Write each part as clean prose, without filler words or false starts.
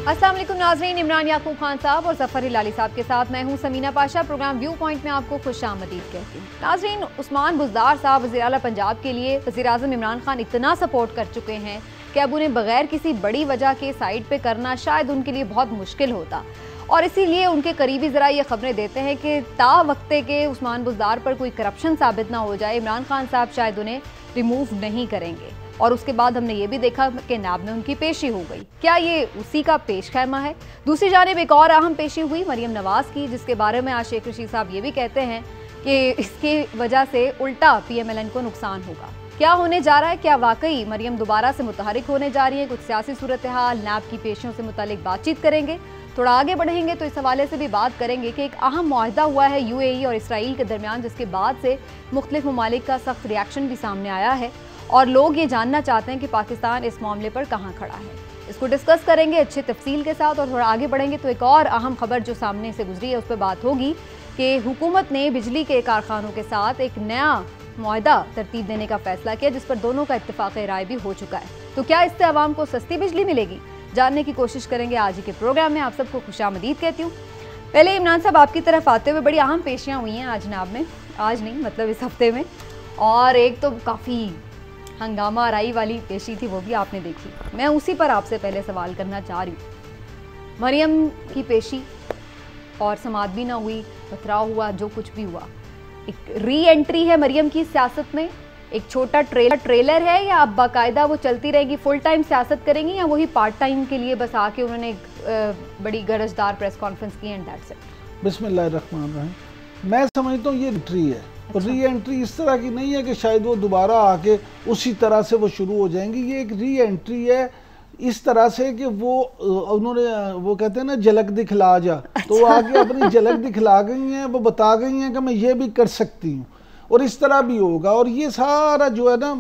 अस्सलाम वालेकुम नाज़रीन, इमरान याकूब खान साहब और ज़फ़र हिलाली साहब के साथ मैं हूं Samina Pasha. Program view point में आपको खुशामदीद कहती हूँ। नाज़रीन, उस्मान बुज़दार साहब वज़ीर आला पंजाब के लिए वज़ीर आज़म इमरान खान इतना सपोर्ट कर चुके हैं कि अब उन्हें बगैर किसी बड़ी वजह के साइड पर करना शायद उनके लिए बहुत मुश्किल होता, और इसीलिए उनके करीबी ज़रा ये खबरें देते हैं कि ता वक्ते के उस्मान बुज़दार पर कोई करप्शन साबित ना हो जाए, इमरान खान साहब शायद उन्हें रिमूव नहीं करेंगे। और उसके बाद हमने ये भी देखा कि नैब में उनकी पेशी हो गई। क्या ये उसी का पेश खैमा है? दूसरी जानिब एक और अहम पेशी हुई मरियम नवाज की, जिसके बारे में आज शेख रशीद साहब ये भी कहते हैं कि इसकी वजह से उल्टा PMLN को नुकसान होगा। क्या होने जा रहा है? क्या वाकई मरियम दोबारा से मुतहरिक होने जा रही है? कुछ सियासी सूरत हाल, नैब की पेशियों से मुतालिक बातचीत करेंगे। थोड़ा आगे बढ़ेंगे तो इस हवाले से भी बात करेंगे कि एक अहम मुआहदा हुआ है UAE और इसराइल के दरमियान, जिसके बाद से मुख्तलिफ ममालिक का सख्त रिएक्शन भी सामने आया है और लोग ये जानना चाहते हैं कि पाकिस्तान इस मामले पर कहाँ खड़ा है। इसको डिस्कस करेंगे अच्छे तफसील के साथ। और थोड़ा आगे बढ़ेंगे तो एक और अहम खबर जो सामने से गुजरी है उस पर बात होगी कि हुकूमत ने बिजली के कारखानों के साथ एक नया मुआहदा तरतीब देने का फैसला किया, जिस पर दोनों का इत्तेफाक राय भी हो चुका है। तो क्या इससे आवाम को सस्ती बिजली मिलेगी? जानने की कोशिश करेंगे आज ही के प्रोग्राम में। आप सबको खुशामदीद कहती हूँ। पहले इमरान साहब, आपकी तरफ आते हुए बड़ी अहम पेशियाँ हुई हैं आज नैब में, आज नहीं मतलब इस हफ्ते में, और एक तो काफ़ी हंगामा राई वाली पेशी थी, वो भी आपने देखी। मैं उसी पर आपसे पहले सवाल करना चाह रही हूँ। मरियम की पेशी और समाअत भी ना हुई, पथराव हुआ, जो कुछ भी हुआ, एक री एंट्री है मरियम की सियासत में, एक छोटा ट्रेलर है, या अब बाकायदा वो चलती रहेगी, फुल टाइम सियासत करेंगी, या वही पार्ट टाइम के लिए बस आके उन्होंने एक बड़ी गरजदार प्रेस कॉन्फ्रेंस की एंड दैट्स इट? बिस्मिल्लाहिर्रहमानिर्रहीम। मैं समझता हूँ ये एंट्री है, और री एंट्री इस तरह की नहीं है कि शायद वो दोबारा आके उसी तरह से वो शुरू हो जाएंगी। ये एक री एंट्री है इस तरह से कि वो उन्होंने, वो कहते हैं ना झलक दिखला जा, तो वो आके अपनी झलक दिखला गई हैं, वो बता गई हैं कि मैं ये भी कर सकती हूँ और इस तरह भी होगा। और ये सारा जो है ना,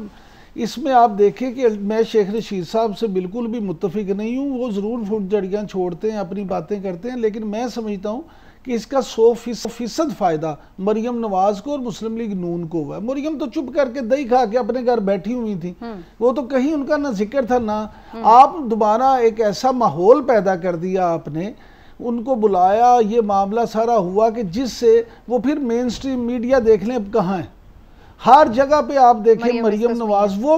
इसमें आप देखें कि मैं शेख रशीद साहब से बिल्कुल भी मुत्तफिक नहीं हूँ। वो ज़रूर फुटजड़ियाँ छोड़ते हैं, अपनी बातें करते हैं, लेकिन मैं समझता हूँ कि इसका 100% फ़ायदा मरियम नवाज को और मुस्लिम लीग नून को हुआ है। मरियम तो चुप करके दही खा के अपने घर बैठी हुई थी, वो तो कहीं उनका ना जिक्र था ना। आप दोबारा एक ऐसा माहौल पैदा कर दिया, आपने उनको बुलाया, ये मामला सारा हुआ कि जिससे वो फिर मेन स्ट्रीम मीडिया देख लें अब कहाँ है, हर जगह पे आप देखें मरियम नवाज, वो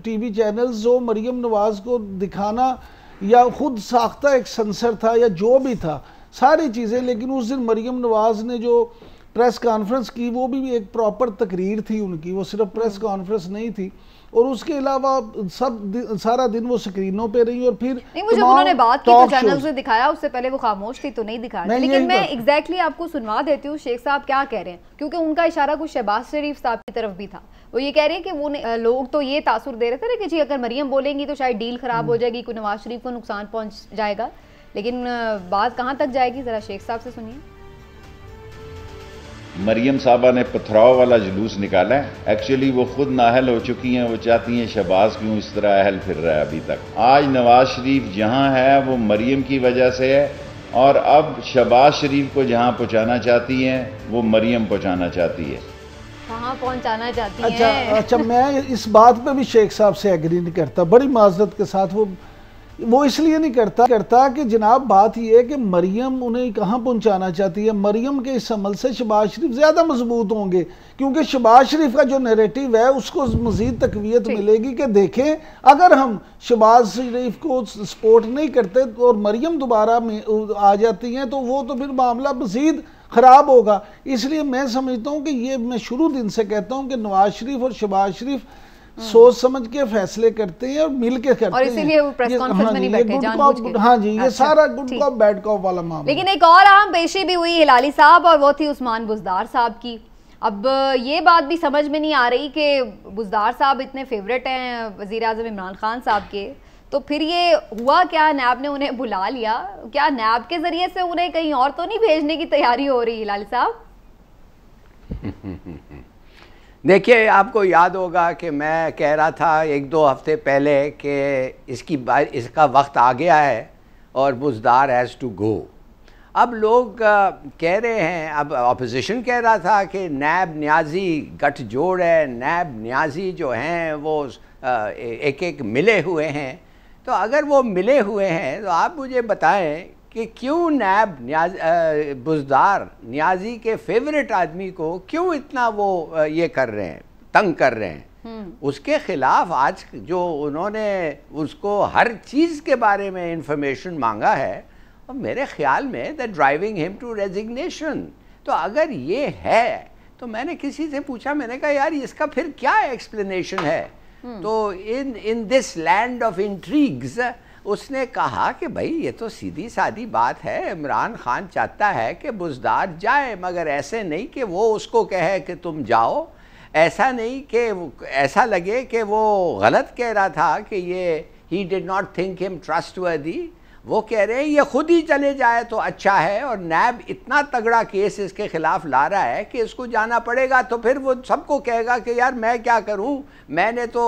TV चैनल्स जो मरियम नवाज को दिखाना, या खुद साख्ता एक सेंसर था या जो भी था, सारी चीज़ें। लेकिन उस दिन मरियम नवाज ने जो प्रेस कॉन्फ्रेंस की, वो भी एक प्रॉपर तकरीर थी उनकी, वो सिर्फ प्रेस कॉन्फ्रेंस नहीं थी। और उसके अलावा सारा दिन वो स्क्रीनों पे रही। और फिर नहीं, मुझे उन्होंने बात की तो चैनल्स ने दिखाया, उससे पहले वो खामोश थी तो नहीं दिखाया। लेकिन मैं एग्जैक्टली आपको सुनवा देती हूँ शेख साहब क्या कह रहे हैं, क्योंकि उनका इशारा कुछ शहबाज शरीफ साहब की तरफ भी था। वो ये कह रहे हैं कि वो लोग तो ये तासुर दे रहे थे ना कि जी अगर मरियम बोलेंगी तो शायद डील खराब हो जाएगी, कोई नवाज शरीफ को नुकसान पहुंच जाएगा। लेकिन बात कहाँ तक जाएगी, जरा शेख साहब से सुनिए। मरियम साहबा ने पथराव वाला जुलूस निकाला है। एक्चुअली वो खुद नाअहल हो चुकी हैं, वो चाहती हैं शहबाज क्यों इस तरह अहल फिर रहा है अभी तक। आज नवाज शरीफ जहाँ है वो मरियम की वजह से है, और अब शहबाज शरीफ को जहाँ पहुँचाना चाहती हैं वो मरियम पहुँचाना चाहती है। कहाँ पहुँचाना चाहती हैं? अच्छा, मैं इस बात पे भी शेख साहब से एग्री नहीं करता, बड़ी माजरत के साथ। वो इसलिए नहीं करता कि जनाब बात यह है कि मरियम उन्हें कहाँ पहुंचाना चाहती है। मरियम के इस अमल से शहबाज शरीफ ज़्यादा मजबूत होंगे, क्योंकि शहबाज शरीफ का जो नैरेटिव है उसको मज़ीद तकवीत मिलेगी कि देखें अगर हम शहबाज शरीफ को सपोर्ट नहीं करते और मरियम दोबारा आ जाती हैं तो वो तो फिर मामला मज़ीद ख़राब होगा। इसलिए मैं समझता हूँ कि ये, मैं शुरू दिन से कहता हूँ कि नवाज शरीफ और शहबाज शरीफ सोच समझ के फैसले करते हैं और मिल के करते हैं, और इसीलिए वो प्रेस कॉन्फ्रेंस में नहीं बैठे जानबूझ के। हाँ जी, ये सारा गुड कॉप बैड कॉप वाला मामला। लेकिन एक और अहम पेशी भी हुई हिलाली साहब, और वो थी उस्मान बुज़दार साहब की। अब ये बात भी समझ में नहीं आ रही कि बुज़दार साहब इतने फेवरेट हैं वज़ीर आज़म इमरान खान साहब के, तो फिर ये हुआ क्या, नैब ने उन्हें बुला लिया, क्या नैब के जरिए से उन्हें कहीं और तो नहीं भेजने की तैयारी हो रही हिलाली साहब? देखिए, आपको याद होगा कि मैं कह रहा था 1-2 हफ्ते पहले कि इसका वक्त आ गया है और बुज़दार हैज़ टू गो। अब लोग कह रहे हैं, अब अपोजिशन कह रहा था कि नैब न्याजी गठजोड़ है, नैब न्याजी जो हैं वो एक एक मिले हुए हैं। तो अगर वो मिले हुए हैं तो आप मुझे बताएं कि क्यों नैब बुज़दार नियाज़ी के फेवरेट आदमी को क्यों इतना वो ये कर रहे हैं, तंग कर रहे हैं। उसके ख़िलाफ़ आज जो उन्होंने उसको हर चीज़ के बारे में इंफॉर्मेशन मांगा है, और मेरे ख़्याल में that driving him to resignation. तो अगर ये है तो मैंने किसी से पूछा, मैंने कहा यार इसका फिर क्या एक्सप्लेनेशन है। तो in this land of intrigues उसने कहा कि भाई ये तो सीधी सादी बात है, इमरान खान चाहता है कि बुज़दार जाए, मगर ऐसे नहीं कि वो उसको कहे कि तुम जाओ, ऐसा नहीं कि ऐसा लगे कि वो गलत कह रहा था कि ये he did not think him trustworthy. वो कह रहे हैं ये खुद ही चले जाए तो अच्छा है, और नैब इतना तगड़ा केस इसके खिलाफ ला रहा है कि इसको जाना पड़ेगा। तो फिर वो सबको कहेगा कि यार मैं क्या करूं, मैंने तो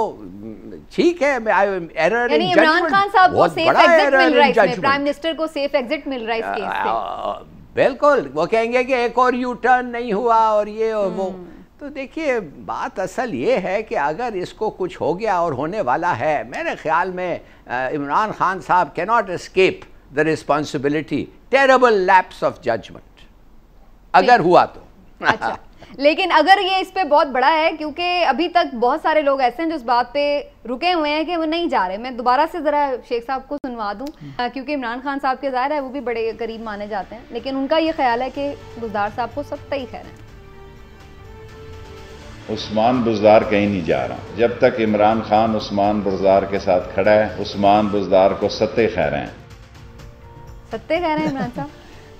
ठीक है error in judgement. Imran Khan साहब को सेफ एग्जिट मिल रहा है इसमें, प्राइम मिनिस्टर को सेफ एग्जिट मिल रहा है इस केस से। बिल्कुल, वो कहेंगे कि एक और यू टर्न नहीं हुआ और ये और वो। तो देखिए बात असल ये है कि अगर इसको कुछ हो गया और होने वाला है, मेरे ख्याल में इमरान खान साहब can not escape the responsibility, terrible lapse of judgement अगर हुआ तो। अच्छा, लेकिन अगर ये इस पे बहुत बड़ा है, क्योंकि अभी तक बहुत सारे लोग ऐसे हैं जो इस बात पे रुके हुए हैं कि वो नहीं जा रहे। मैं दोबारा से ज़रा शेख साहब को सुनवा दूं, क्योंकि इमरान खान साहब के ज़ाहिर है वो भी बड़े करीब माने जाते हैं, लेकिन उनका ये ख्याल है कि बुज़दार साहब को सब तय खैर है। उस्मान बुज़दार कहीं नहीं जा रहा। जब तक इमरान खान उस्मान बुज़दार के साथ खड़ा है, उस्मान बुज़दार को सत्ते खैर हैं। सत्ते खैर हैं इमरान साहब?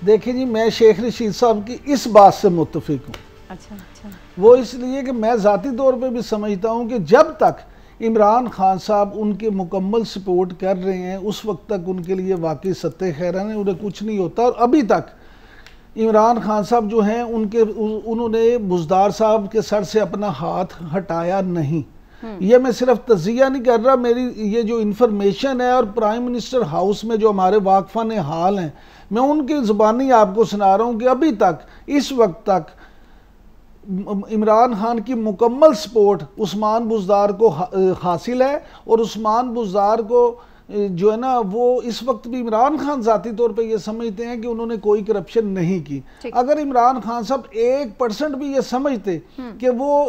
देखिए जी, मैं शेख रशीद साहब की इस बात से मुत्तफिक हूँ। अच्छा। वो इसलिए कि मैं ज़ाती तौर पे भी समझता हूँ कि जब तक इमरान खान साहब उनके मुकम्मल सपोर्ट कर रहे हैं, उस वक्त तक उनके लिए वाकई सत्ते खैर हैं, उन्हें कुछ नहीं होता। और अभी तक इमरान खान साहब जो हैं उन्होंने बुज़दार साहब के सर से अपना हाथ हटाया नहीं। ये मैं सिर्फ तज़िया नहीं कर रहा, मेरी ये जो इन्फॉर्मेशन है, और प्राइम मिनिस्टर हाउस में जो हमारे वाकफ़ान हाल हैं, मैं उनकी ज़ुबानी आपको सुना रहा हूँ कि अभी तक इस वक्त तक इमरान खान की मुकम्मल सपोर्ट उस्मान बुज़दार को हासिल है। और उस्मान बुज़दार को जो है ना, वो इस वक्त भी इमरान खान ज़ाती तौर पे ये समझते हैं कि उन्होंने कोई करप्शन नहीं की। अगर इमरान खान साहब 1% भी ये समझते कि वो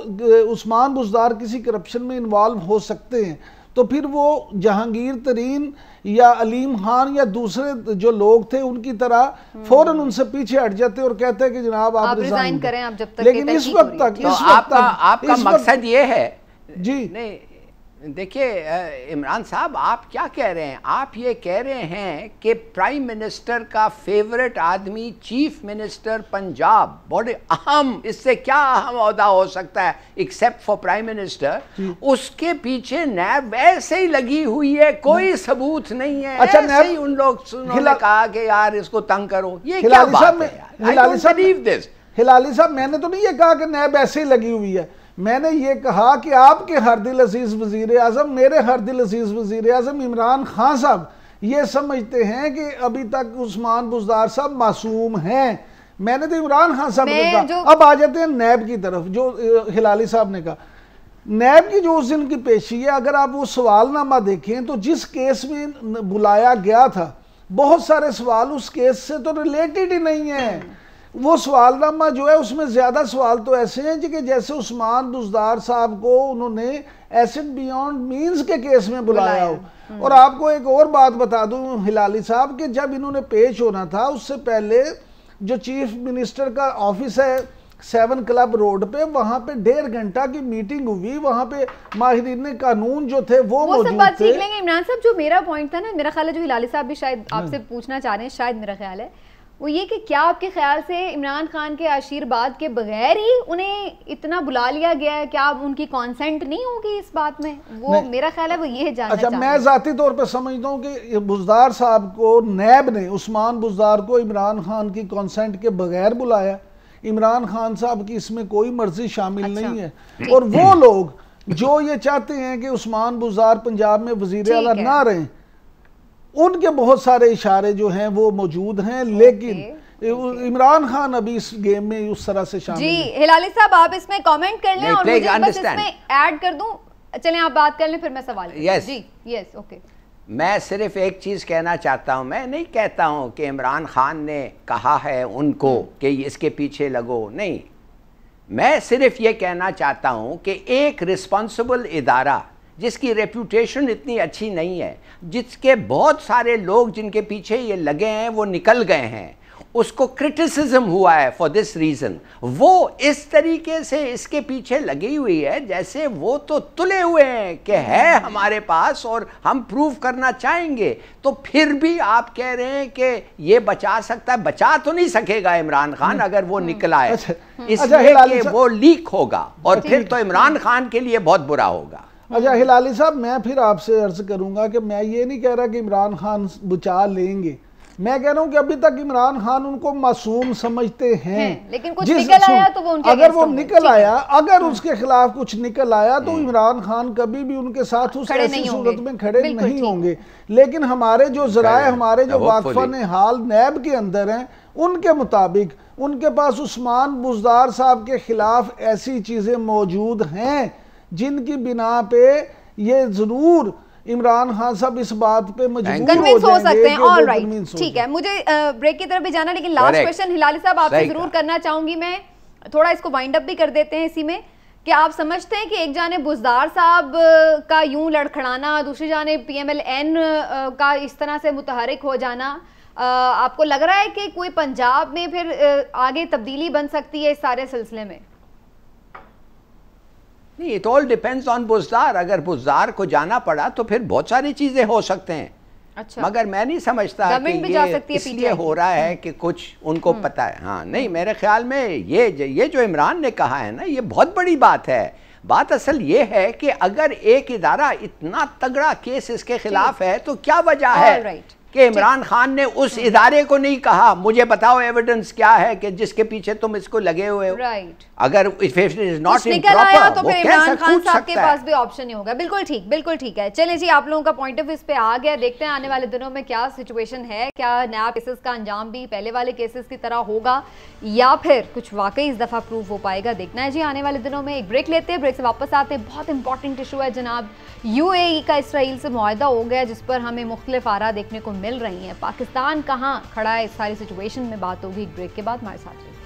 उस्मान बुज़दार किसी करप्शन में इन्वॉल्व हो सकते हैं, तो फिर वो जहांगीर तरीन या अलीम खान या दूसरे जो लोग थे उनकी तरह फौरन उनसे पीछे हट जाते और कहते हैं कि जनाब आप रिजाइन करें, आप जब तक। लेकिन इस वक्त तक आपका मकसद ये है जी। नहीं देखिए इमरान साहब, आप क्या कह रहे हैं? आप ये कह रहे हैं कि प्राइम मिनिस्टर का फेवरेट आदमी चीफ मिनिस्टर पंजाब, बड़े अहम, इससे क्या अहम ओहदा हो सकता है एक्सेप्ट फॉर प्राइम मिनिस्टर, उसके पीछे नैब वैसे ही लगी हुई है, कोई सबूत नहीं है। अच्छा, ऐसे ही उन लोग उन्होंने कहा कि यार इसको तंग करो, ये क्या बात है यार? I don't believe this। Hilali साहब, मैंने तो नहीं ये कहा कि नैब ऐसे ही लगी हुई है, मैंने ये कहा कि आपके हर दिल अजीज वजीर आज़म, मेरे हर दिल अजीज वजीर आज़म इमरान खान साहब ये समझते हैं कि अभी तक उस्मान बुज़दार साहब मासूम हैं। मैंने तो इमरान खान साहब ने कहा। अब आ जाते हैं नैब की तरफ, जो हिलाली साहब ने कहा। नैब की जो उस दिन की पेशी है, अगर आप वो सवालनामा देखें तो जिस केस में बुलाया गया था, बहुत सारे सवाल उस केस से तो रिलेटेड ही नहीं है। वो सवालनामा जो है उसमें ज़्यादा सवाल तो ऐसे हैं कि जैसे उस्मान बुज़दार साहब को उन्होंने एसिड बियॉन्ड मींस के केस में बुलाया हो। और आपको एक और बात बता दूं हिलाली साहब, कि जब इन्होंने पेश होना था उससे पहले जो चीफ मिनिस्टर का ऑफिस है 7 क्लब रोड पे, वहाँ पे 1.5 घंटा की मीटिंग हुई। वहाँ पे माहिरीन कानून जो थे वो मौजूद थे। सब बात सीख लेंगे इमरान साहब। जो मेरा पॉइंट था ना, मेरा ख्याल है जो हिलाली साहब भी शायद आपसे पूछना चाह रहे हैं, शायद मेरा ख्याल है वो ये कि क्या आपके ख्याल से इमरान खान के आशीर्वाद के बगैर ही उन्हें इतना बुला लिया गया है? क्या उनकी कॉन्सेंट नहीं होगी इस बात में? वो मेरा ख्याल है वो ये जानना अच्छा, मैं ज़ाती तौर पे समझता हूँ कि बुज़दार साहब को नैब ने, उस्मान बुज़दार को इमरान खान की कॉन्सेंट के बगैर बुलाया। इमरान खान साहब की इसमें कोई मर्जी शामिल नहीं है। और वो लोग जो ये चाहते हैं कि उस्मान बुज़दार पंजाब में वज़ीर आला ना रहें, उनके बहुत सारे इशारे जो हैं वो मौजूद हैं, लेकिन इमरान खान अभी इस गेम में उस तरह से शामिल जी। हिलाली साहब, आप इसमें कमेंट कर लें और मुझे बस इसमें ऐड कर दूं। चलें आप बात कर लें, फिर मैं सवाल yes. जी। Yes, okay. मैं सिर्फ एक चीज़ कहना चाहता हूँ, मैं नहीं कहता हूँ कि इमरान खान ने कहा है उनको कि इसके पीछे लगो, नहीं, मैं सिर्फ ये कहना चाहता हूँ कि एक रिस्पॉन्सिबल इदारा जिसकी रेपूटेशन इतनी अच्छी नहीं है, जिसके बहुत सारे लोग जिनके पीछे ये लगे हैं वो निकल गए हैं, उसको क्रिटिसिज्म हुआ है फॉर दिस रीज़न, वो इस तरीके से इसके पीछे लगी हुई है जैसे वो तो तुले हुए हैं कि है हमारे पास और हम प्रूव करना चाहेंगे, तो फिर भी आप कह रहे हैं कि ये बचा सकता है। बचा तो नहीं सकेगा इमरान खान अगर वो निकला है, इसलिए कि वो लीक होगा और फिर तो इमरान खान के लिए बहुत बुरा होगा। अच्छा हिलाली साहब, मैं फिर आपसे अर्ज करूंगा कि मैं ये नहीं कह रहा कि इमरान खान बचा लेंगे, मैं कह रहा हूं कि अभी तक इमरान खान उनको मासूम समझते हैं, लेकिन कुछ निकल आया तो वो उनके अगर वो निकल आया, अगर उसके खिलाफ कुछ निकल आया तो इमरान खान कभी भी उनके साथ उस ऐसी सूरत में खड़े नहीं होंगे। लेकिन हमारे जो जराए, हमारे जो वाकफान हाल नैब के अंदर हैं, उनके मुताबिक उनके पास उस्मान बुज़दार साहब के खिलाफ ऐसी चीजें मौजूद हैं जिनकी बिना पे ये जरूर इमरान खान साहब इस बात पे मजबूर हो सकते हैं। ऑल राइट, ठीक है, मुझे ब्रेक की तरफ भी जाना, लेकिन लास्ट क्वेश्चन हिलाली साहब आपसे जरूर करना चाहूंगी मैं, थोड़ा इसको वाइंड अप भी कर देते हैं इसी में, कि आप समझते हैं कि एक जाने बुज़दार साहब का यूं लड़खड़ाना, दूसरी जाने PMLN का इस तरह से मुतहरिक हो जाना, आपको लग रहा है कि कोई पंजाब में फिर आगे तब्दीली बन सकती है इस सारे सिलसिले में? नहीं, it all depends on Buzdar. अगर बुज़दार को जाना पड़ा तो फिर बहुत सारी चीज़ें हो सकते हैं। अच्छा, मगर मैं नहीं समझता कि ये इसलिए हो रहा है कि कुछ उनको पता है। हाँ, नहीं, मेरे ख्याल में ये जो इमरान ने कहा है ना, ये बहुत बड़ी बात है। बात असल ये है कि अगर एक इदारा इतना तगड़ा केस इसके खिलाफ है तो क्या वजह है कि इमरान खान ने उस इदारे को नहीं कहा मुझे बताओ एविडेंस क्या है कि जिसके पीछे तुम इसको लगे हुए हो। राइट, अगर if it is not improper तो फिर इमरान खान साहब के पास भी ऑप्शन नहीं होगा। बिल्कुल ठीक, बिल्कुल ठीक है। चलें जी, आप लोगों का पॉइंट ऑफ व्यू इस पे आ गया, देखते हैं आने वाले दिनों में क्या सिचुएशन है, क्या नया केसेस का अंजाम भी पहले वाले केसेस की तरह होगा या फिर कुछ वाकई इस दफा प्रूव हो पाएगा, देखना है जी आने वाले दिनों में। एक ब्रेक लेते हैं, ब्रेक से वापस आते हैं। बहुत इंपॉर्टेंट इशू है जनाब, UAE का इसराइल से मुआहदा हो गया जिस पर हमें मुख्तलिफ आरा देखने को मिल रही हैं। पाकिस्तान कहाँ खड़ा है इस सारी सिचुएशन में, बात होगी एक ब्रेक के बाद। हमारे साथ रहिए।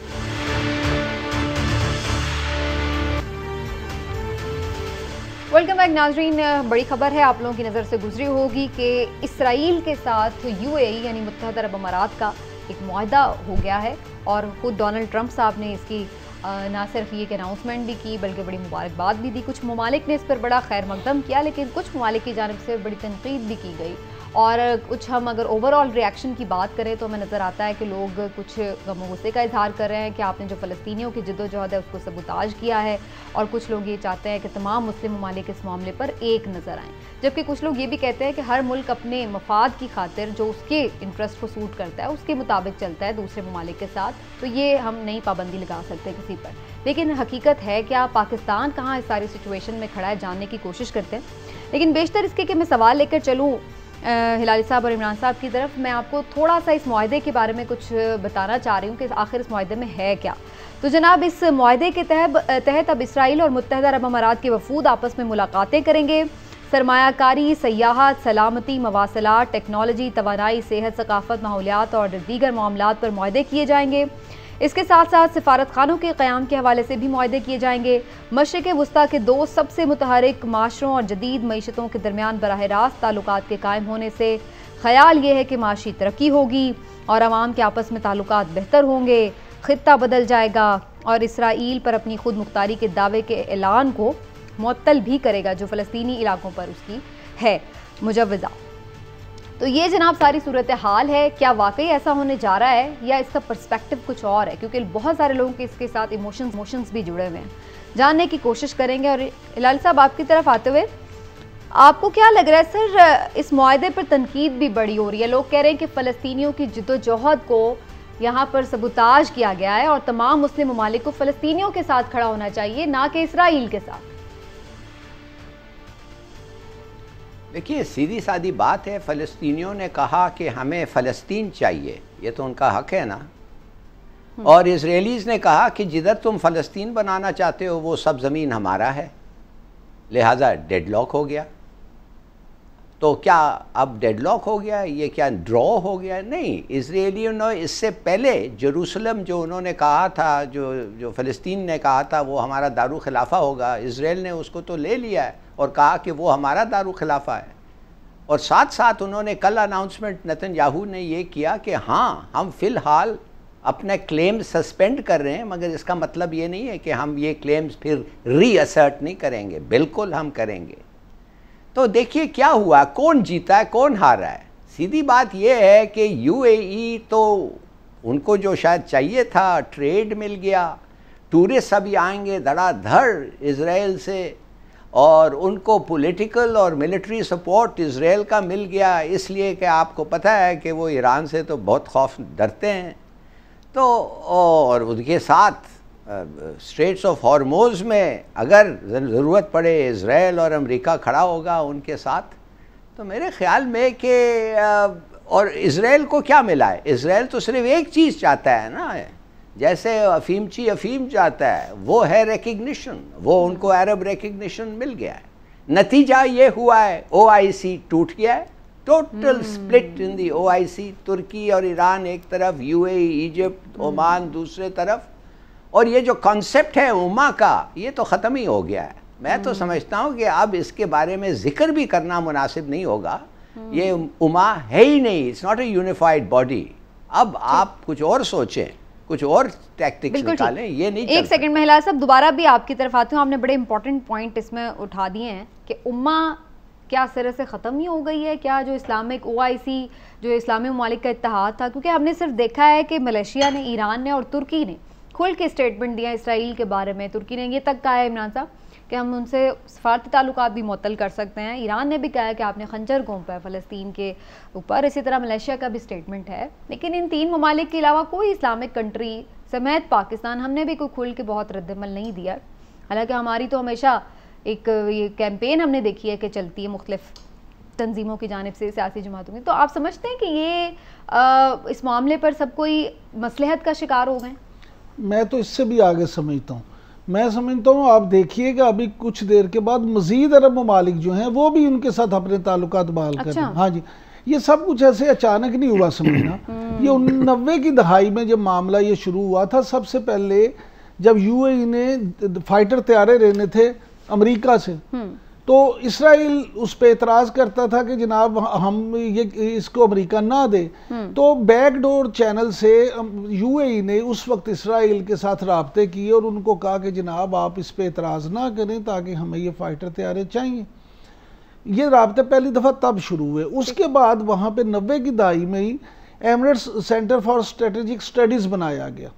वेलकम बैक नाजरीन, बड़ी खबर है, आप लोगों की नज़र से गुजरी होगी कि इसराइल के साथ UAE यानी मुत्तहदा अरब अमारात का एक मुआहदा हो गया है और खुद डोनाल्ड ट्रंप साहब ने इसकी ना सिर्फ ये अनाउंसमेंट भी की बल्कि बड़ी मुबारकबाद भी दी। कुछ ममालिक ने इस पर बड़ा खैर मकदम किया, लेकिन कुछ ममालिक की जानिब से बड़ी तनकीद भी की गई। और कुछ हम अगर ओवरऑल रिएक्शन की बात करें तो हमें नज़र आता है कि लोग कुछ गम गुस्से का इजहार कर रहे हैं कि आपने जो फ़लस्तीनियों की जद्दोजहद है उसको सबूताज किया है, और कुछ लोग ये चाहते हैं कि तमाम मुस्लिम ममालिक इस मामले पर एक नज़र आएँ, जबकि कुछ लोग ये भी कहते हैं कि हर मुल्क अपने मफाद की खातिर जो उसके इंटरेस्ट को सूट करता है उसके मुताबिक चलता है दूसरे ममालिक के साथ, तो ये हम नई पाबंदी लगा सकते किसी पर। लेकिन हकीकत है क्या पाकिस्तान कहाँ इस सारी सिचुएशन में खड़ा है, जानने की कोशिश करते हैं। लेकिन बेशतर इसके कि मैं सवाल लेकर चलूँ हिलाली साहब और इमरान साहब की तरफ, मैं आपको थोड़ा सा इस मुआहदे के बारे में कुछ बताना चाह रही हूँ कि आखिर इस मुआहदे में है क्या। तो जनाब, इस मुआहदे के तहत अब इसराइल और मुत्तहदा अरब अमारात के वफूद आपस में मुलाकातें करेंगे। सरमायाकारी, सयाहत, सलामती, मवासलात, टेक्नोलॉजी, तवानाई, सेहत, सकाफत, माहौलियात और दीगर मामलात पर मुआहदे किए जाएंगे। इसके साथ साथ सिफारत खानों के क़याम के हवाले से भी मुआहदे किए जाएंगे। मशरिक़ वस्ता के दो सबसे मुतहरिक माशरों और जदीद मईशतों के दरमियान बराह रास्त ताल्लुकात के कायम होने से ख्याल ये है कि माशी तरक्की होगी और आवाम के आपस में ताल्लुकात बेहतर होंगे, ख़ित्ता बदल जाएगा और इसराइल पर अपनी खुद मुख्तारी के दावे के ऐलान को मुअत्तल भी करेगा जो फ़लस्तीनी इलाकों पर उसकी है मुजव्वज़ा। तो ये जनाब सारी सूरत हाल है। क्या वाकई ऐसा होने जा रहा है या इसका पर्सपेक्टिव कुछ और है, क्योंकि बहुत सारे लोगों के इसके साथ इमोशंस भी जुड़े हुए हैं, जानने की कोशिश करेंगे। और हिलाल साहब, आपकी तरफ आते हुए आपको क्या लग रहा है सर, इस मुआहदे पर तनकीद भी बड़ी हो रही है, लोग कह रहे हैं कि फ़लस्तीनियों की जद्दोजहद को यहाँ पर सबूताज किया गया है और तमाम मुस्लिम ममालिक को फ़लस्तीनियों के साथ खड़ा होना चाहिए, ना कि इसराइल के साथ। देखिए, सीधी सादी बात है, फ़लस्तीनियों ने कहा कि हमें फ़लस्तीन चाहिए, ये तो उनका हक है ना, और इजरायलीज़ ने कहा कि जिधर तुम फ़लस्तीन बनाना चाहते हो वो सब ज़मीन हमारा है, लिहाजा डेडलॉक हो गया। तो क्या अब डेडलॉक हो गया, ये क्या ड्रॉ हो गया? नहीं, इजरायलियों ने इससे पहले जेरूसलम जो उन्होंने कहा था, जो फ़लस्तीन ने कहा था वो हमारा दारू खिलाफा होगा, इजराइल ने उसको तो ले लिया है और कहा कि वो हमारा दारू खिलाफा है। और साथ साथ उन्होंने कल अनाउंसमेंट नेतन्याहू ने ये किया कि हाँ, हम फ़िलहाल अपने क्लेम सस्पेंड कर रहे हैं, मगर इसका मतलब ये नहीं है कि हम ये क्लेम्स फिर रीअसर्ट नहीं करेंगे, बिल्कुल हम करेंगे। तो देखिए क्या हुआ, कौन जीता है कौन हारा है। सीधी बात यह है कि यूएई तो उनको जो शायद चाहिए था ट्रेड मिल गया, टूरिस्ट अभी आएंगे धड़ाधड़ इजराइल से, और उनको पॉलिटिकल और मिलिट्री सपोर्ट इजराइल का मिल गया, इसलिए कि आपको पता है कि वो ईरान से तो बहुत खौफ डरते हैं। तो और उनके साथ स्ट्रेट्स ऑफ हॉर्मोज़ में अगर ज़रूरत पड़े इजराइल और अमेरिका खड़ा होगा उनके साथ, तो मेरे ख़्याल में कि और इजराइल को क्या मिला है, इजराइल तो सिर्फ एक चीज़ चाहता है ना, जैसे अफीमची अफीम चाहता है, वो है रिकग्निशन, वो उनको अरब रिकग्निशन मिल गया है। नतीजा ये हुआ है OIC टूट गया है, total split in the OIC, तुर्की और ईरान एक तरफ, UAE, इजिप्ट, ओमान दूसरे तरफ, और ये जो कॉन्सेप्ट है उमा का ये तो ख़त्म ही हो गया है। मैं तो समझता हूँ कि अब इसके बारे में जिक्र भी करना मुनासिब नहीं होगा, ये उमा है ही नहीं, it's not a unified body. अब आप कुछ और सोचें, कुछ और टैक्टिक्स निकालें, ये नहीं। एक सेकंड में हिलाल साहब दोबारा भी आपकी तरफ आती हूँ, आपने बड़े इंपॉर्टेंट पॉइंट इसमें उठा दिए हैं कि उम्मा क्या सिरे से ख़त्म ही हो गई है क्या, जो इस्लामिक OIC जो इस्लामी ममालिक का इत्तेहाद था, क्योंकि हमने सिर्फ देखा है कि मलेशिया ने, ईरान ने और तुर्की ने खुल के स्टेटमेंट दिया इसराइल के बारे में। तुर्की ने ये तक कहा है इमरान साहब कि हम उनसे सफारती ताल्लुकात भी मुअत्तल कर सकते हैं। ईरान ने भी कहा है कि आपने खंजर घोंपा है फ़लस्तीन के ऊपर। इसी तरह मलेशिया का भी स्टेटमेंट है। लेकिन इन तीन ममालिक के अलावा कोई इस्लामिक कंट्री समेत पाकिस्तान, हमने भी कोई खुल के बहुत रद्दमल नहीं दिया। हालांकि हमारी तो हमेशा एक ये कैंपेन हमने देखी है कि चलती है मुख्तलिफ तंजीमों की जानिब से, सियासी जमातों की। तो आप समझते हैं कि ये इस मामले पर सब कोई मसलहत का शिकार हो गए? मैं तो इससे भी आगे समझता हूँ। मैं समझता हूँ, आप देखिएगा अभी कुछ देर के बाद मजीद अरब ममालिक जो हैं वो भी उनके साथ अपने ताल्लुकात बहाल कर रहे हैं। हाँ जी, ये सब कुछ ऐसे अचानक नहीं हुआ समझना। ये 90 की दहाई में जब मामला ये शुरू हुआ था, सबसे पहले जब UAE ने फाइटर तैयारे लेने थे अमेरिका से, तो इसराइल उस पर एतराज़ करता था कि जनाब हम ये इसको अमेरिका ना दे। तो बैकडोर चैनल से UAE ने उस वक्त इसराइल के साथ राब्ते किए और उनको कहा कि जनाब आप इस पर एतराज़ ना करें ताकि हमें ये फाइटर तैयारे चाहिए। ये राब्ते पहली दफ़ा तब शुरू हुए। उसके बाद वहाँ पे 90 की दहाई में ही Emirates Centre for Strategic Studies बनाया गया।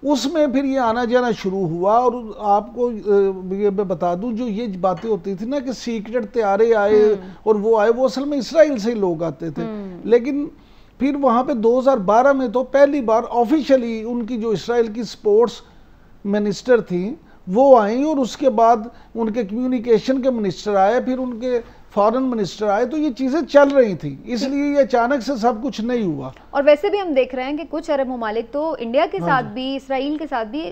उसमें फिर ये आना जाना शुरू हुआ। और आपको ये मैं बता दूं, जो ये बातें होती थी ना कि सीक्रेट तैयारे आए और वो आए, वो असल में इसराइल से ही लोग आते थे। लेकिन फिर वहाँ पे 2012 में तो पहली बार ऑफिशियली उनकी जो इसराइल की स्पोर्ट्स मिनिस्टर थी वो आई, और उसके बाद उनके कम्युनिकेशन के मिनिस्टर आए, फिर उनके फॉरेन मिनिस्टर आए। तो ये चीज़ें चल रही थी, इसलिए ये अचानक से सब कुछ नहीं हुआ। और वैसे भी हम देख रहे हैं कि कुछ अरब ममालिक तो इंडिया के साथ भी, इसराइल के साथ भी,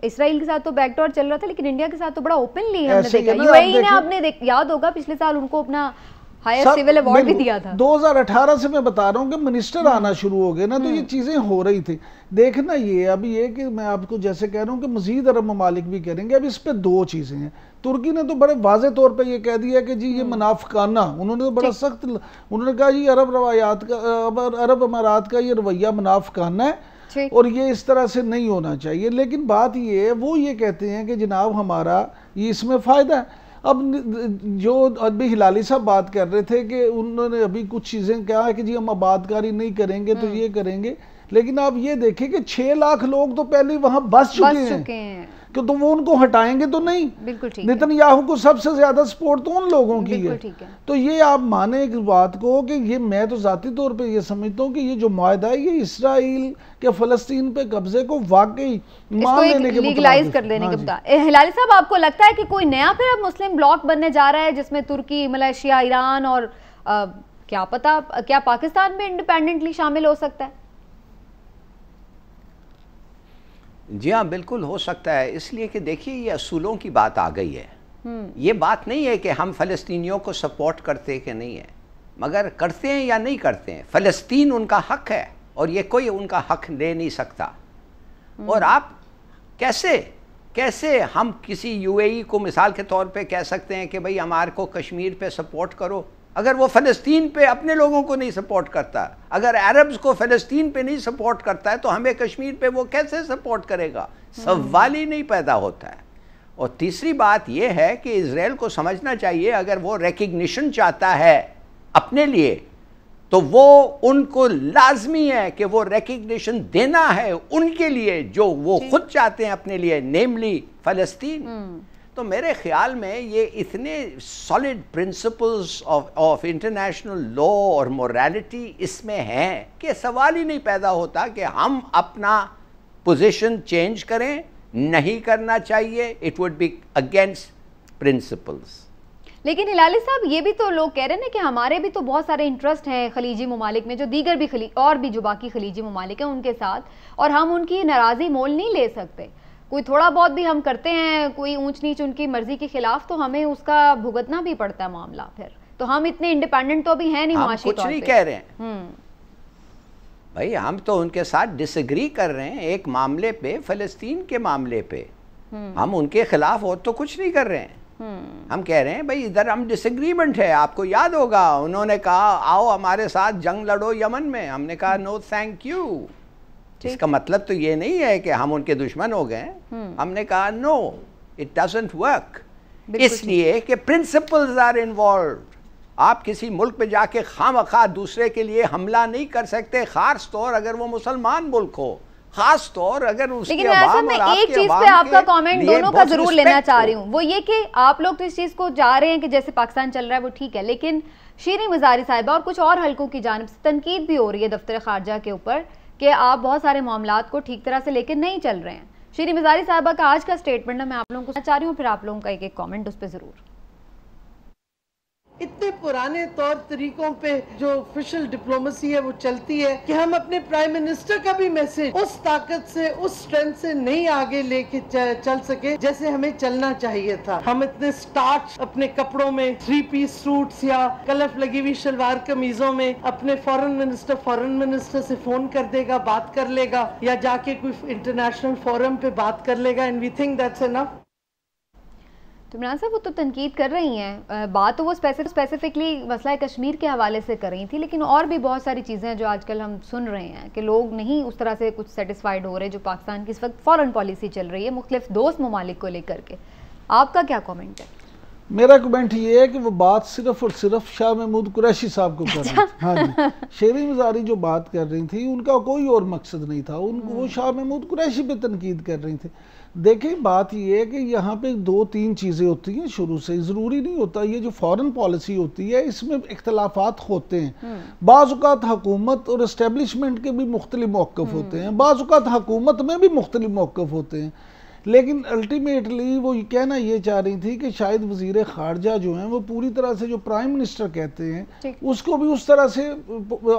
इसराइल के साथ तो बैकडोर चल रहा था, लेकिन इंडिया के साथ तो बड़ा ओपनली हमने देखा। UAE ने, आपने याद होगा पिछले साल उनको अपना हायर सिविल अवार्ड भी दिया था। 2018 से मैं बता रहा हूँ कि मिनिस्टर आना शुरू हो गए ना, तो ये चीज़ें हो रही थी। देखना ये अभी ये कि मैं आपको जैसे कह रहा हूँ कि मजीद अरब ममालिक भी करेंगे। अब इस पे दो चीज़ें हैं। तुर्की ने तो बड़े वाजे तौर पे ये कह दिया कि जी ये मुनाफिकाना, उन्होंने तो बड़ा सख्त, उन्होंने कहा जी अरब अमारात का ये रवैया मुनाफिकाना है और ये इस तरह से नहीं होना चाहिए। लेकिन बात ये है, वो ये कहते हैं कि जनाब हमारा ये इसमें फ़ायदा है। अब जो अभी हिलाली साहब बात कर रहे थे कि उन्होंने अभी कुछ चीज़ें कहा है कि जी हम आबादकारी नहीं करेंगे तो ये करेंगे, लेकिन आप ये देखें कि 6 लाख लोग तो पहले वहाँ बस चुके हैं कि तो वो उनको हटाएंगे तो नहीं। बिल्कुल ठीक। नेतन्याहू को सबसे ज्यादा सपोर्ट तो उन लोगों की है। तो ये आप माने इस बात को कि ये, मैं तो जाती तौर पे ये समझता हूँ कि ये जो मुआहदा है ये इसराइल के फ़लस्तीन पे कब्जे को वाकई मान लेने के, लीगलाइज कर लेने के बता। हिलाली साहब, आपको लगता है कि कोई नया फिर अब मुस्लिम ब्लॉक बनने जा रहा है जिसमें तुर्की, मलेशिया, ईरान और क्या पता क्या पाकिस्तान में इंडिपेंडेंटली शामिल हो सकता है? जी हाँ, बिल्कुल हो सकता है। इसलिए कि देखिए ये असूलों की बात आ गई है। ये बात नहीं है कि हम फ़लस्तीनियों को सपोर्ट करते कि नहीं है, मगर करते हैं या नहीं करते हैं। फ़लस्तीन उनका हक है और ये कोई उनका हक ले नहीं सकता। और आप कैसे हम किसी यूएई को मिसाल के तौर पे कह सकते हैं कि भाई हमारे को कश्मीर पे सपोर्ट करो, अगर वो फ़लस्तीन पे अपने लोगों को नहीं सपोर्ट करता, अगर अरब्स को फ़लस्तीन पे नहीं सपोर्ट करता है तो हमें कश्मीर पे वो कैसे सपोर्ट करेगा? सवाल ही नहीं पैदा होता है। और तीसरी बात यह है कि इजराइल को समझना चाहिए, अगर वो रिकग्निशन चाहता है अपने लिए तो वो उनको लाजमी है कि वो रिकग्निशन देना है उनके लिए जो वो खुद चाहते हैं अपने लिए, नेमली फ़लस्तीन। तो मेरे ख्याल में ये इतने solid principles of international law और मोरालिटी इसमें हैं कि सवाल ही नहीं पैदा होता कि हम अपना पोजीशन चेंज करें। नहीं करना चाहिए, it would be against principles. लेकिन हिलाली साहब, ये भी तो लोग कह रहे हैं ना कि हमारे भी तो बहुत सारे इंटरेस्ट हैं खलीजी ममालिक में, जो दीगर भी और भी जो बाकी खलीजी ममालिक हैं उनके साथ, और हम उनकी नाराज़ी मोल नहीं ले सकते। कोई थोड़ा बहुत भी हम करते हैं, कोई ऊंच नीच उनकी मर्जी के खिलाफ, तो हमें उसका भुगतना भी पड़ता है मामला। फिर तो हम इतने इंडिपेंडेंट तो अभी हैं नहीं माशी तौर पे। कुछ नहीं कह रहे हैं भाई, हम तो उनके साथ डिसएग्री कर रहे हैं एक मामले पे, फ़लस्तीन के मामले पे। हम उनके खिलाफ और तो कुछ नहीं कर रहे हैं। हम कह रहे हैं भाई इधर हम डिसएग्रीमेंट है। आपको याद होगा उन्होंने कहा आओ हमारे साथ जंग लड़ो यमन में, हमने कहा नो थैंक यू। इसका मतलब तो ये नहीं है कि हम उनके दुश्मन हो गए। हमने कहा नो, इट डजंट वर्क, इसलिए कि प्रिंसिपल्स आर इन्वॉल्व। आप किसी मुल्क पे जाके खामखा दूसरे के लिए हमला नहीं कर सकते, खास तौर अगर वो मुसलमान मुल्क हो, खास तौर अगर उसके लेकिन ऐसा मैं एक चीज पे आपका कमेंट दोनों का जरूर लेना चाह रही हूँ, वो ये कि आप लोग तो इस चीज को जा रहे हैं कि जैसे पाकिस्तान चल रहा है वो ठीक है, लेकिन शीरीन मज़ारी साहिबा और कुछ और हलकों की जानिब से तनकीद भी हो रही है दफ्तर खारजा के ऊपर कि आप बहुत सारे मामलात को ठीक तरह से लेकर नहीं चल रहे हैं। शीरीन मज़ारी साहिबा का आज का स्टेटमेंट है, मैं आप लोगों को चाह रही हूँ, फिर आप लोगों का एक एक कॉमेंट उस पर जरूर। इतने पुराने तौर तरीकों पे जो ऑफिशियल डिप्लोमेसी है वो चलती है कि हम अपने प्राइम मिनिस्टर का भी मैसेज उस ताकत से, उस स्ट्रेंथ से नहीं आगे लेके चल सके जैसे हमें चलना चाहिए था। हम इतने स्टार्च अपने कपड़ों में, 3 पीस सूट्स या कलफ लगी हुई शलवार कमीजों में अपने फॉरेन मिनिस्टर से फोन कर देगा, बात कर लेगा, या जाके कोई इंटरनेशनल फोरम पे बात कर लेगा, and we think that's enough. तो इमरान साहब वो तो तनकीद कर रही हैं, बात तो वो स्पेसिफिकली मसला कश्मीर के हवाले से कर रही थी, लेकिन और भी बहुत सारी चीज़ें जो आजकल हम सुन रहे हैं कि लोग नहीं उस तरह से कुछ सेटिस्फाइड हो रहे जो पाकिस्तान की इस वक्त फॉरेन पॉलिसी चल रही है मुख्तलिफ दोस्त ममालिक को लेकर के। आपका क्या कमेंट है? मेरा कमेंट ये है कि वो बात सिर्फ और सिर्फ शाह महमूद कुरैशी साहब को कर रही थी। हाँ जी, शीरीन मज़ारी जो बात कर रही थी उनका कोई और मकसद नहीं था, उनको वो शाह महमूद कुरैशी पे तनकीद कर रही थी। देखें बात ये है कि यहाँ पे 2-3 चीज़ें होती हैं शुरू से, ज़रूरी नहीं होता ये जो फॉरेन पॉलिसी होती है इसमें इख्तलाफात होते हैं। बाज़ औक़ात हुकूमत और इस्टेब्लिशमेंट के भी मुख्तलिफ मौक़िफ़ होते हैं, बाज़ औक़ात हुकूमत में भी मुख्तलिफ मौक़िफ़ होते हैं, लेकिन अल्टीमेटली वो कहना ये चाह रही थी कि शायद वज़ीर ख़ारजा जो हैं वो पूरी तरह से जो प्राइम मिनिस्टर कहते हैं उसको भी उस तरह से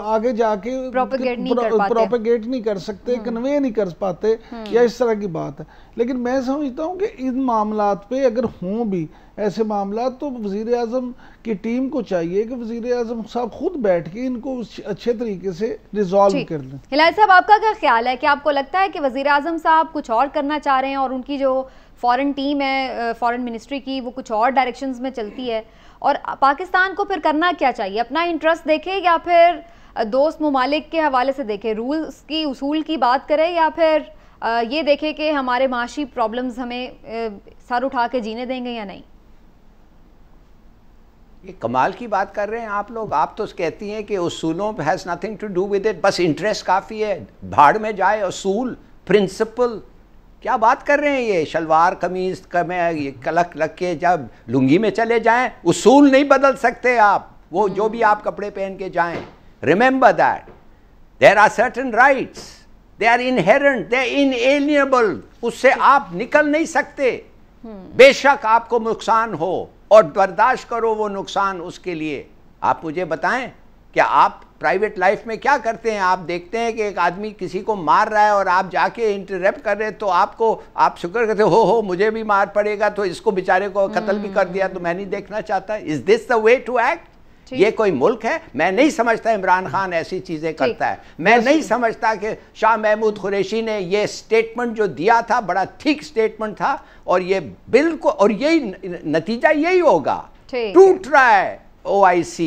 आगे जाके प्रोपेगेट नहीं कर सकते, कन्वे नहीं कर पाते, या इस तरह की बात है। लेकिन मैं समझता हूँ कि इन मामलात पे अगर हों भी ऐसे मामलात तो वज़ीर आज़म की टीम को चाहिए कि वज़ीर आज़म साहब खुद बैठ के इनको अच्छे तरीके से रिजॉल्व कर लें। हिलाल साहब, आपका क्या ख्याल है कि आपको लगता है कि वज़ीर आज़म साहब कुछ और करना चाह रहे हैं और उनकी जो फॉरेन टीम है फॉरेन मिनिस्ट्री की वो कुछ और डायरेक्शंस में चलती है, और पाकिस्तान को फिर करना क्या चाहिए? अपना इंटरेस्ट देखे या फिर दोस्त ममालिक के हवाले से देखे, रूल्स की उसूल की बात करे, या फिर ये देखे कि हमारे माशी प्रॉब्लम्स हमें सर उठा के जीने देंगे या नहीं? ये कमाल की बात कर रहे हैं आप लोग। आप तो कहती हैं कि उसूलों पे has nothing to do with it, बस इंटरेस्ट काफ़ी है, भाड़ में जाए उसूल प्रिंसिपल। क्या बात कर रहे हैं ये? शलवार कमीज ये कलक लग के जब लुंगी में चले जाएं, उसूल नहीं बदल सकते आप, वो जो भी आप कपड़े पहन के जाएं। Remember that there are certain rights, they are inherent, they are inalienable, उससे आप निकल नहीं सकते। बेशक आपको नुकसान हो और बर्दाश्त करो वो नुकसान, उसके लिए आप मुझे बताएं क्या आप प्राइवेट लाइफ में क्या करते हैं? आप देखते हैं कि एक आदमी किसी को मार रहा है और आप जाके इंटरप्ट कर रहे हैं तो आप शुक्र करते हो मुझे भी मार पड़ेगा तो इसको बेचारे को कत्ल भी कर दिया तो मैं नहीं देखना चाहता। Is this the way to act? ये कोई मुल्क है? मैं नहीं समझता इमरान खान ऐसी चीजें करता है। मैं नहीं समझता कि शाह महमूद कुरैशी ने ये स्टेटमेंट जो दिया था बड़ा ठीक स्टेटमेंट था, और ये बिल्कुल, और यही नतीजा यही होगा। To try OIC,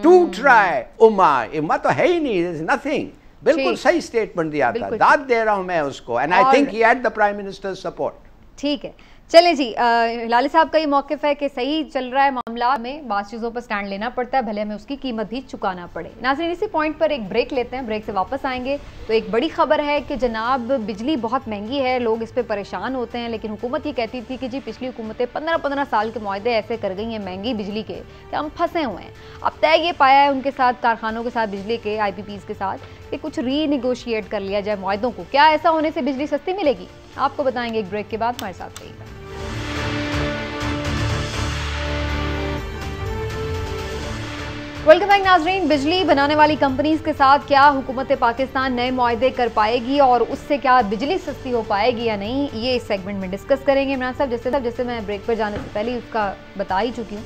to try उमा तो है ही नहीं, नथिंग। बिल्कुल सही स्टेटमेंट दिया था, दाद दे रहा हूं मैं उसको, and I think he had the prime minister support. ठीक है, चले जी, लाली साहब का ये मौक़िफ़ है कि सही चल रहा है मामला में, बात चीज़ों पर स्टैंड लेना पड़ता है, भले हमें उसकी कीमत भी चुकाना पड़े। नाज़रीन, इसी पॉइंट पर एक ब्रेक लेते हैं, ब्रेक से वापस आएंगे तो एक बड़ी खबर है कि जनाब बिजली बहुत महंगी है, लोग इस पर परेशान होते हैं, लेकिन हुकूमत ये कहती थी कि जी पिछली हुकूमतें 15-15 साल के मुआहदे ऐसे कर गई हैं महंगी बिजली के कि हम फंसे हुए हैं। अब तय ये पाया है उनके साथ, कारखानों के साथ, बिजली के IPPs के साथ, कि कुछ रीनिगोशिएट कर लिया जाए मुआहदों को। क्या ऐसा होने से बिजली सस्ती मिलेगी? आपको बताएंगे एक ब्रेक के बाद, हमारे साथ रहिएगा। वेलकम बैक नाजरीन। बिजली बनाने वाली कंपनीज के साथ क्या हुकूमत पाकिस्तान नए मुआहदे कर पाएगी और उससे क्या बिजली सस्ती हो पाएगी या नहीं, ये इस सेगमेंट में डिस्कस करेंगे इमरान साहब। जैसे मैं ब्रेक पर जाने से पहले उसका बता ही चुकी हूँ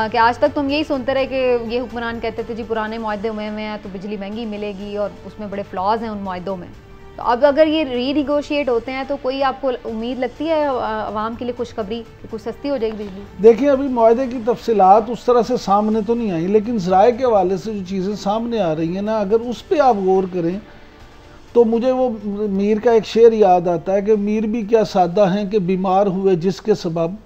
कि आज तक तो हम यही सुनते रहे कि ये हुक्मरान कहते थे जी पुराने मुआहदे हुए हैं तो बिजली महंगी मिलेगी और उसमें बड़े फ्लॉज हैं उन मुआहदों में। तो अब अगर ये रीनिगोशिएट होते हैं तो कोई आपको उम्मीद लगती है आवाम के लिए खुशखबरी कि कुछ सस्ती हो जाएगी बिजली? देखिए, अभी मुआहदे की तफसीलात उस तरह से सामने तो नहीं आई, लेकिन ज़राए के हवाले से जो चीज़ें सामने आ रही हैं ना, अगर उस पर आप गौर करें तो मुझे वो मीर का एक शेर याद आता है कि मीर भी क्या सादा हैं कि बीमार हुए जिसके सबब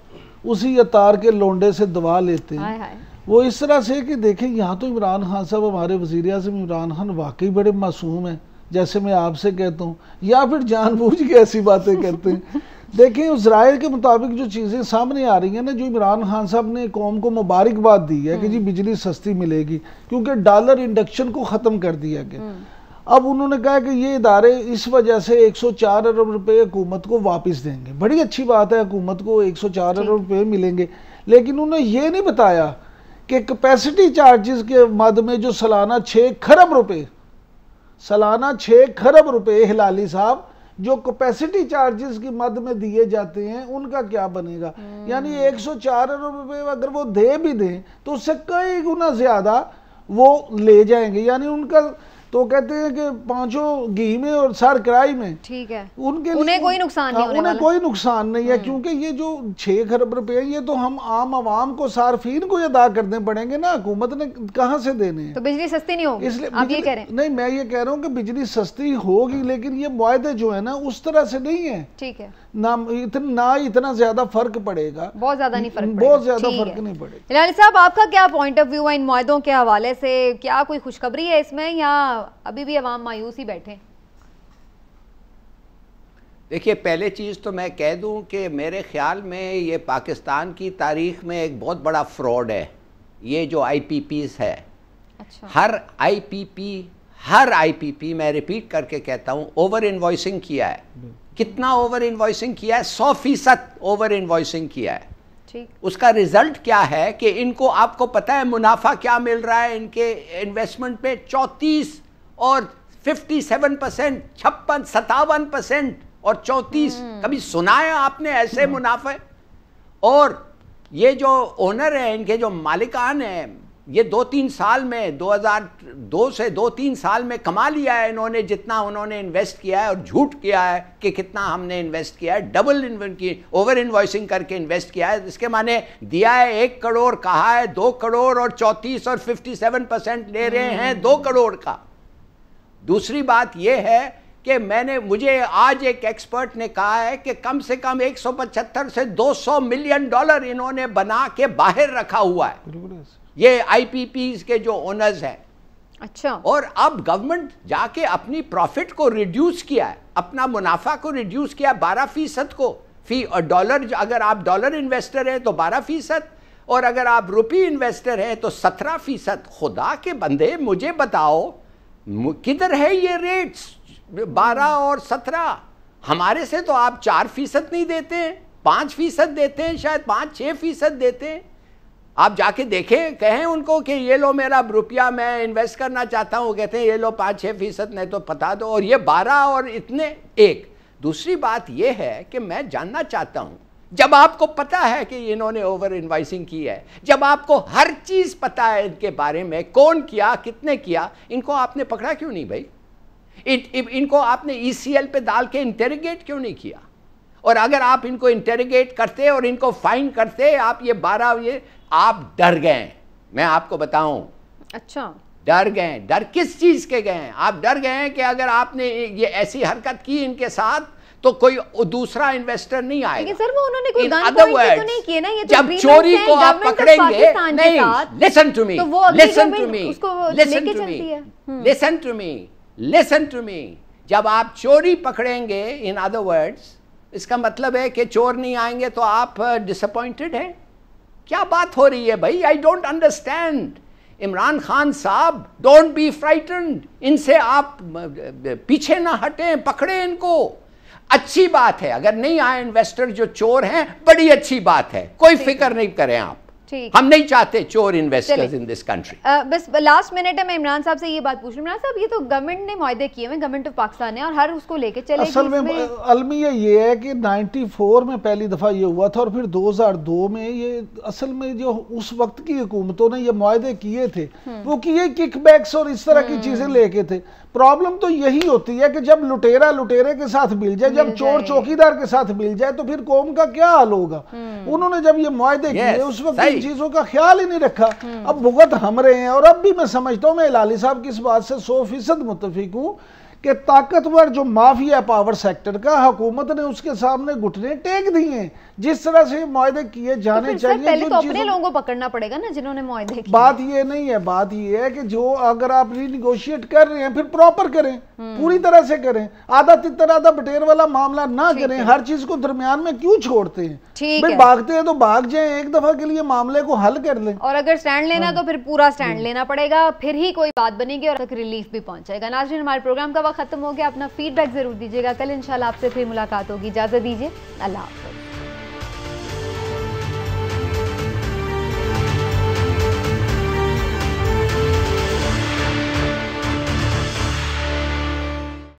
उसी अतार के लोंडे से दवा लेते हैं। हाय। वो इस तरह से कि देखें, यहाँ तो इमरान खान साहब, हमारे वज़ीर आज़म इमरान खान वाकई बड़े मासूम हैं, जैसे मैं आपसे कहता हूँ, या फिर जानबूझ के ऐसी बातें करते हैं। देखें, उस राय के मुताबिक जो चीज़ें सामने आ रही हैं ना, जो इमरान खान साहब ने कौम को मुबारकबाद दी है कि जी बिजली सस्ती मिलेगी, क्योंकि डॉलर इंडक्शन को ख़त्म कर दिया गया। अब उन्होंने कहा कि ये इदारे इस वजह से 104 अरब रुपए हुकूमत को वापस देंगे। बड़ी अच्छी बात है, हुकूमत को 104 अरब रुपए मिलेंगे, लेकिन उन्होंने ये नहीं बताया कि कैपेसिटी चार्जेस के मद में जो सालाना 6 खरब रुपए, सालाना 6 खरब रुपए हिलाली साहब जो कैपेसिटी चार्जेस की मद में दिए जाते हैं, उनका क्या बनेगा? यानी 104 अरब रुपए अगर वो दे भी दें तो उससे कई गुना ज्यादा वो ले जाएंगे। यानी उनका तो कहते हैं कि पांचों घी में और सर कढ़ाई में, ठीक है, उन्हें कोई नुकसान नहीं, उन्हें कोई नुकसान नहीं है, क्योंकि ये जो 6 खरब रुपए है ये तो हम आम आवाम को, सार्फिन को अदा करने पड़ेंगे ना, हुकूमत ने कहाँ से देने हैं? तो बिजली सस्ती नहीं होगी, इसलिए आप ये कह रहे हैं? नहीं, मैं ये कह रहा हूँ कि बिजली सस्ती होगी, लेकिन ये मुआहदे जो है ना उस तरह से नहीं है। ठीक है, ना इतना ज्यादा फर्क पड़ेगा, बहुत ज्यादा नहीं फर्क, बहुत ज्यादा फर्क नहीं पड़ेगा। हिलाली साहब, आपका क्या पॉइंट ऑफ व्यू है इन मुआहदों के हवाले से? क्या कोई खुशखबरी है इसमें या अभी भी अवाम मायूस ही बैठे? देखिए, पहले चीज़ तो मैं कह दूं कि मेरे ख्याल में ये पाकिस्तान की तारीख में एक बहुत बड़ा फ्रॉड है, ये जो IPPs है। अच्छा। हर IPP मैं रिपीट करके कहता हूं ओवर इन्वॉइसिंग किया है। कितना ओवर इन्वॉइसिंग किया है? 100% ओवर इन्वॉइसिंग किया है। ठीक। उसका रिजल्ट क्या है कि इनको, आपको पता है मुनाफा क्या मिल रहा है इनके इन्वेस्टमेंट पे? 34 और 57%, 56-57% और 34। कभी सुना है आपने ऐसे मुनाफे? और ये जो ओनर है, इनके जो मालिकान हैं, ये 2-3 साल में, 2002 से 2-3 साल में कमा लिया है इन्होंने जितना उन्होंने इन्वेस्ट किया है, और झूठ किया है कि कितना हमने इन्वेस्ट किया है, डबल ओवर इन्वॉइसिंग करके इन्वेस्ट किया है। इसके माने दिया है 1 करोड़, कहा है 2 करोड़, और 34 और 57% ले रहे हैं 2 करोड़ का। दूसरी बात यह है कि मुझे आज एक एक्सपर्ट ने कहा है कि कम से कम 175 से 200 मिलियन डॉलर इन्होंने बना के बाहर रखा हुआ है, ये IPPs के जो ओनर्स हैं। अच्छा। और अब गवर्नमेंट जाके अपनी प्रॉफिट को रिड्यूस किया है, अपना मुनाफा को रिड्यूस किया 12% को फी डॉलर। अगर आप डॉलर इन्वेस्टर हैं तो 12%, और अगर आप रुपी इन्वेस्टर हैं तो 17%। खुदा के बंदे, मुझे बताओ किधर है ये रेट्स 12 और 17? हमारे से तो आप 4% नहीं देते हैं, 5% देते हैं, शायद 5-6% देते हैं। आप जाके देखें, कहें उनको कि ये लो मेरा रुपया, मैं इन्वेस्ट करना चाहता हूँ, कहते हैं ये लो 5-6% नहीं तो पता दो, और ये 12 और इतने। एक दूसरी बात ये है कि मैं जानना चाहता हूँ जब आपको पता है कि इन्होंने ओवर इनवाइसिंग की है, जब आपको हर चीज़ पता है इनके बारे में, कौन किया, कितने किया, इनको आपने पकड़ा क्यों नहीं भाई? इनको आपने ECL पे डाल के इंटेरोगेट क्यों नहीं किया? और अगर आप इनको इंटेरोगेट करते और इनको फाइन करते, आप आप डर गए। मैं आपको बताऊं, अच्छा डर गए। डर किस चीज़ के गए हैं? आप डर गए हैं कि अगर आपने ये ऐसी हरकत की इनके साथ तो कोई दूसरा इन्वेस्टर नहीं आएगा। लेकिन सर वो उन्होंने कोई गन अदर पॉइंट तो नहीं किए ना, ये तो जब चोरी को आप पकड़ेंगे, नहीं, लिसन टू मी, तो वो लिसन टू मी, उसको लिसन लेके टू मी, चलती है। Listen to me, listen to me. जब आप चोरी पकड़ेंगे, इन अदर वर्ड्स, इसका मतलब है कि चोर नहीं आएंगे तो आप डिसअपॉइंटेड हैं। क्या बात हो रही है भाई? I don't understand. Imran Khan साहब, डोंट बी फ्राइटन्ड। इनसे आप पीछे ना हटें, पकड़े इनको। अच्छी बात है अगर नहीं आए इन्वेस्टर जो चोर हैं, बड़ी अच्छी बात है, कोई फिक्र नहीं करें आप। हम नहीं चाहते चोर इन्वेस्टर्स इन दिस कंट्री। बस लास्ट मिनट है, मैं इमरान साहब से ये बात पूछ रही हूँ। इमरान साहब, ये तो गवर्नमेंट ने मुआहदे किए हुए, गवर्नमेंट ऑफ पाकिस्तान ने, और हर उसको लेके चलेगी। असल में अलमिया ये है कि 94 में पहली दफा ये हुआ था, और फिर 2002 में ये असल में जो उस वक्त की हुकूमतों ने ये मुआहदे किए थे, वो किए किकबैक्स और इस तरह की चीजें लेके थे। प्रॉब्लम तो यही होती है कि जब लुटेरा लुटेरे के साथ मिल जाए, जब चोर चौकीदार के साथ मिल जाए, तो फिर कौम का क्या हाल होगा। उन्होंने जब ये मुआहदे किए उस वक्त इन चीजों का ख्याल ही नहीं रखा। अब भुगत हम रहे हैं, और अब भी मैं समझता हूं, मैं इलाली साहब की इस बात से 100% मुत्तफिक हूं कि ताकतवर जो माफिया पावर सेक्टर का, हुकूमत ने उसके सामने घुटने टेक दिए। जिस तरह से मुआहदे किए जाने चाहिए, पहले तो अपने लोगों को पकड़ना पड़ेगा ना जिन्होंने मुआहदे किए। बात ये नहीं है, बात ये है कि जो अगर आप रीनिगोशिएट कर रहे हैं, फिर प्रॉपर करें, पूरी तरह से करें। आधा तितर आधा बटेर वाला मामला ना करें। हर चीज को दरमियान में क्यों छोड़ते हैं? भाई भागते हैं तो भाग जाएं, एक दफा के लिए मामले को हल कर लें। और अगर स्टैंड लेना तो फिर पूरा स्टैंड लेना पड़ेगा, फिर ही कोई बात बनेगी और तक रिलीफ भी पहुंचेगा। नाज़रीन, हमारे प्रोग्राम का वक्त खत्म हो गया। अपना फीडबैक जरूर दीजिएगा। कल इंशाल्लाह आपसे फिर मुलाकात होगी। इजाजत दीजिए, अल्लाह हाफ़िज़।